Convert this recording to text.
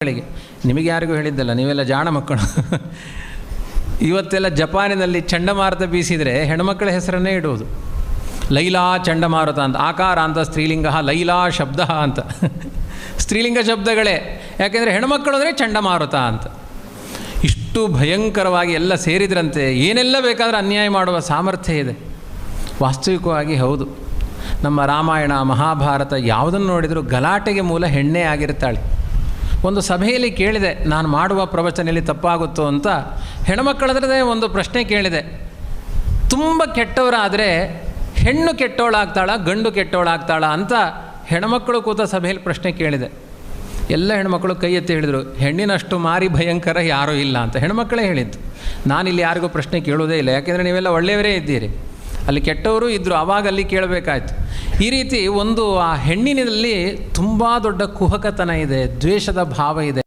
ಗಳಿಗೆ ನಿಮಗೆ ಯಾರಿಗೂ ಹೇಳಿದ್ದಲ್ಲ, ನೀವೆಲ್ಲ ಜಾಣ ಮಕ್ಕಳು. ಇವತ್ತೆಲ್ಲ ಜಪಾನಿನಲ್ಲಿ ಚಂಡಮಾರುತ ಬೀಸಿದರೆ ಹೆಣ್ಮಕ್ಕಳ ಹೆಸರನ್ನೇ ಇಡುವುದು. ಲೈಲಾ ಚಂಡಮಾರುತ ಅಂತ, ಆಕಾರ ಅಂತ ಸ್ತ್ರೀಲಿಂಗ, ಲೈಲಾ ಶಬ್ದ ಅಂತ ಸ್ತ್ರೀಲಿಂಗ ಶಬ್ದಗಳೇ. ಯಾಕೆಂದರೆ ಹೆಣ್ಮಕ್ಕಳು ಅಂದರೆ ಚಂಡಮಾರುತ ಅಂತ. ಇಷ್ಟು ಭಯಂಕರವಾಗಿ ಎಲ್ಲ ಸೇರಿದ್ರಂತೆ. ಏನೆಲ್ಲ ಬೇಕಾದರೆ ಅನ್ಯಾಯ ಮಾಡುವ ಸಾಮರ್ಥ್ಯ ಇದೆ. ವಾಸ್ತವಿಕವಾಗಿ ಹೌದು. ನಮ್ಮ ರಾಮಾಯಣ ಮಹಾಭಾರತ ಯಾವುದನ್ನು ನೋಡಿದರೂ ಗಲಾಟೆಗೆ ಮೂಲ ಹೆಣ್ಣೇ ಆಗಿರ್ತಾಳೆ. ಒಂದು ಸಭೆಯಲ್ಲಿ ಕೇಳಿದೆ, ನಾನು ಮಾಡುವ ಪ್ರವಚನೆಯಲ್ಲಿ ತಪ್ಪಾಗುತ್ತೋ ಅಂತ. ಹೆಣ್ಮಕ್ಕಳದ್ರದೇ ಒಂದು ಪ್ರಶ್ನೆ ಕೇಳಿದೆ, ತುಂಬ ಕೆಟ್ಟವರಾದರೆ ಹೆಣ್ಣು ಕೆಟ್ಟವಳಾಗ್ತಾಳ ಗಂಡು ಕೆಟ್ಟವಳಾಗ್ತಾಳ ಅಂತ ಹೆಣ್ಮಕ್ಕಳು ಕೂತ ಸಭೆಯಲ್ಲಿ ಪ್ರಶ್ನೆ ಕೇಳಿದೆ. ಎಲ್ಲ ಹೆಣ್ಮಕ್ಕಳು ಕೈ ಎತ್ತಿ ಹೇಳಿದರು, ಹೆಣ್ಣಿನಷ್ಟು ಮಾರಿ ಭಯಂಕರ ಯಾರೂ ಇಲ್ಲ ಅಂತ ಹೆಣ್ಮಕ್ಕಳೇ ಹೇಳಿದ್ದು. ನಾನಿಲ್ಲಿ ಯಾರಿಗೂ ಪ್ರಶ್ನೆ ಕೇಳೋದೇ ಇಲ್ಲ, ಯಾಕೆಂದರೆ ನೀವೆಲ್ಲ ಒಳ್ಳೆಯವರೇ ಇದ್ದೀರಿ. ಅಲ್ಲಿ ಕೆಟ್ಟವರು ಇದ್ದರು, ಆವಾಗ ಅಲ್ಲಿ ಕೇಳಬೇಕಾಯ್ತು. ಈ ರೀತಿ ಒಂದು ಆ ಹೆಣ್ಣಿನಲ್ಲಿ ತುಂಬ ದೊಡ್ಡ ಕುಹಕತನ ಇದೆ, ದ್ವೇಷದ ಭಾವ ಇದೆ.